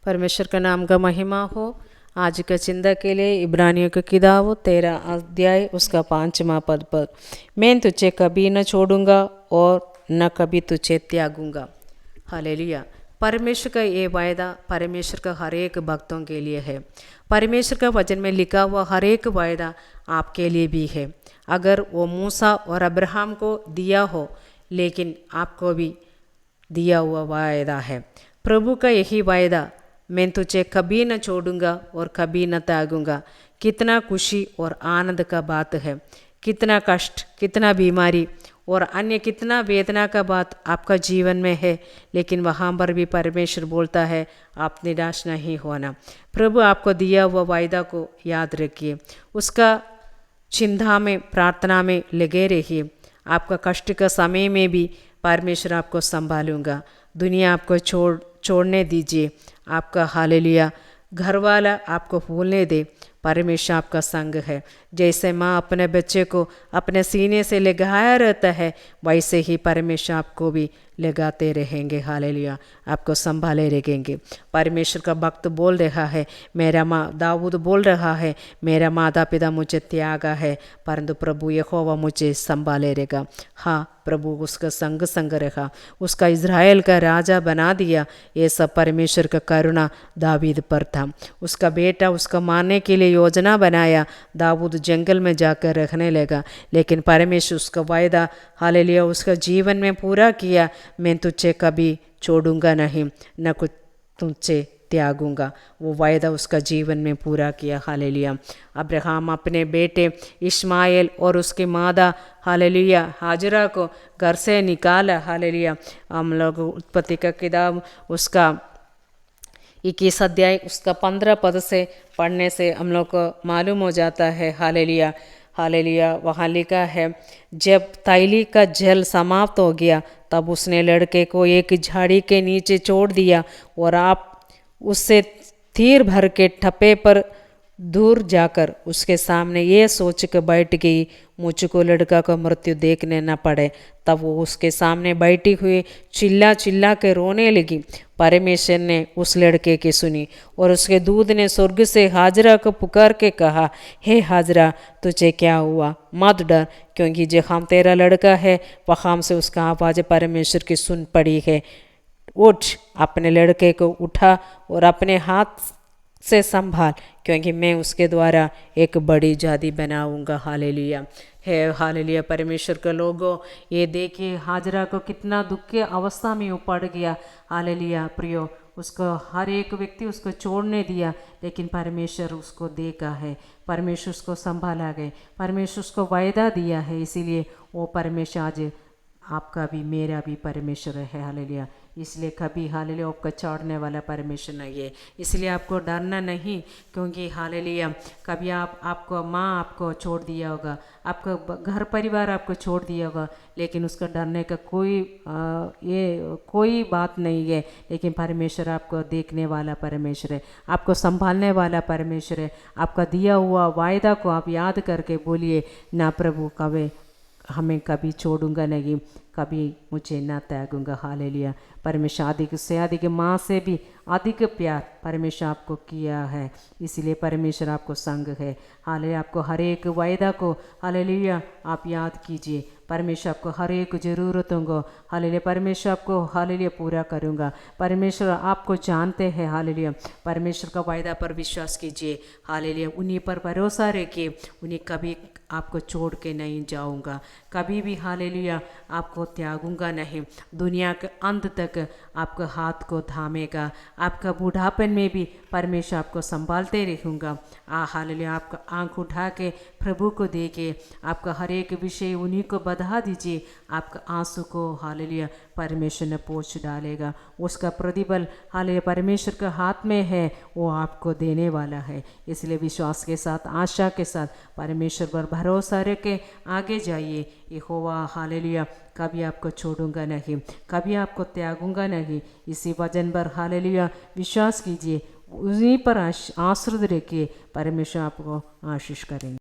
परमेश्वर का नाम का महिमा हो। आज का चिंता के लिए इब्रानियों की किताब 13 अध्याय उसका 5वां पद पर, मैं तुझे कभी न छोड़ूंगा और न कभी तुझे त्यागूंगा। हालेलुया। परमेश्वर का ये वायदा परमेश्वर का हर एक भक्तों के लिए है। परमेश्वर का वचन में लिखा हुआ हर एक वायदा आपके लिए भी है। अगर वो मूसा और अब्राहम को दिया हो, लेकिन आपको भी दिया हुआ वायदा है। प्रभु का यही वायदा, मैं तुझे कभी न छोड़ूंगा और कभी न त्यागूंगा। कितना खुशी और आनंद का बात है। कितना कष्ट, कितना बीमारी और अन्य कितना वेदना का बात आपका जीवन में है, लेकिन वहाँ पर भी परमेश्वर बोलता है आप निराश नहीं होना। प्रभु आपको दिया हुआ वायदा को याद रखिए, उसका चिंता में प्रार्थना में लगे रहिए। आपका कष्ट का समय में भी परमेश्वर आपको संभालूंगा। दुनिया आपको छोड़ने दीजिए, आपका हालेलुया घर वाला आपको भूलने दे, परमेश्वर आपका संग है। जैसे माँ अपने बच्चे को अपने सीने से लगाया रहता है, वैसे ही परमेश्वर आपको भी लगाते रहेंगे। हालेलुया, आपको संभाले रहेंगे। परमेश्वर का भक्त बोल रहा है, मेरा माँ दाऊद बोल रहा है, मेरा माता पिता मुझे त्यागा है, परंतु प्रभु यहोवा मुझे संभाले रहेगा। हाँ, प्रभु उसका संग रहा, उसका इज़राइल का राजा बना दिया। ये सब परमेश्वर का करुणा दाऊद पर था। उसका बेटा उसका मारने के लिए योजना बनाया, दाऊद जंगल में जाकर रहने लगा, लेकिन परमेश्वर उसका वायदा हालेलुया उसका जीवन में पूरा किया। मैं तुझे कभी छोड़ूंगा नहीं, न कुछ तुझे त्यागूंगा। वो वायदा उसका जीवन में पूरा किया। हालेलुया। अब्राहम अपने बेटे इस्माइल और उसकी मादा हालेलुया हाजरा को घर से निकाला। हालेलुया। हम लोग उत्पत्ति का किताब उसका 21 अध्याय उसका 15 पद से पढ़ने से हम लोग को मालूम हो जाता है। Hallelujah hallelujah. वहाँ लिखा है, जब तैली का जल समाप्त हो गया, तब उसने लड़के को एक झाड़ी के नीचे छोड़ दिया और आप उससे तीर भर के ठप्पे पर दूर जाकर उसके सामने ये सोच कर बैठ गई, मुझको लड़का का मृत्यु देखने न पड़े। तब वो उसके सामने बैठी हुई चिल्ला चिल्ला के रोने लगी। परमेश्वर ने उस लड़के की सुनी और उसके दूत ने स्वर्ग से हाजरा को पुकार के कहा, हे हाजरा, तुझे क्या हुआ? मत डर, क्योंकि जो हम तेरा लड़का है वहाँ से उसका आवाज़ परमेश्वर की सुन पड़ी है। उठ, अपने लड़के को उठा और अपने हाथ से संभाल, क्योंकि मैं उसके द्वारा एक बड़ी जाति बनाऊंगा। हालेलुया है। हालेलुया। परमेश्वर के लोगों, ये देखिए हाजरा को कितना दुख की अवस्था में वो पड़ गया। हालेलुया प्रियो, उसको हर एक व्यक्ति उसको छोड़ने दिया, लेकिन परमेश्वर उसको देखा है, परमेश्वर उसको संभाला गए, परमेश्वर उसको वायदा दिया है। इसीलिए वो परमेश्वर आज आपका भी मेरा भी परमेश्वर है। हालेलुया। इसलिए कभी हालेलुया आपका छोड़ने वाला परमेश्वर नहीं है, इसलिए आपको डरना नहीं, क्योंकि हालेलुया कभी आपको माँ आपको छोड़ दिया होगा, आपका घर परिवार आपको छोड़ दिया होगा, लेकिन उसका डरने का कोई बात नहीं है। लेकिन परमेश्वर आपको देखने वाला परमेश्वर है, आपको संभालने वाला परमेश्वर है। आपका दिया हुआ वायदा को आप याद करके बोलिए, ना प्रभु कभी हमें कभी छोड़ूंगा नहीं, कभी मुझे ना त्यागूंगा। हालेलुया। परमेश्वर अधिक से अधिक माँ से भी अधिक प्यार परमेश्वर आपको किया है, इसलिए परमेश्वर आपको संग है। हालेलुया। आपको हर एक वायदा को हालेलुया आप याद कीजिए। परमेश्वर आपको हर एक ज़रूरतों को हालेलुया परमेश्वर आपको हालेलुया पूरा करूँगा। परमेश्वर आपको जानते हैं। हालेलुया। परमेश्वर का वायदा पर विश्वास कीजिए। हालेलुया। उन्हीं पर भरोसा रखिए, उन्हें कभी आपको छोड़ के नहीं जाऊंगा, कभी भी हालेलुया आपको त्यागूंगा नहीं। दुनिया के अंत तक आपका हाथ को थामेगा, आपका बुढ़ापन में भी परमेश्वर आपको संभालते रहूँगा। हालेलुया। आपका आंख उठा के प्रभु को देखिए, आपका हर एक विषय उन्हीं को बधा दीजिए, आपका आंसू को हालेलुया परमेश्वर ने पोंछ डालेगा। उसका प्रतिफल हालेलुया परमेश्वर के हाथ में है, वो आपको देने वाला है। इसलिए विश्वास के साथ आशा के साथ परमेश्वर पर भरोसा रख के आगे जाइए। यहोवा हालेलुया कभी आपको छोड़ूंगा नहीं, कभी आपको त्यागूंगा नहीं। इसी वचन पर हालेलुया विश्वास कीजिए, उन्हीं पर आश्रित रखिए, परमेश्वर आपको आशीष करेंगे।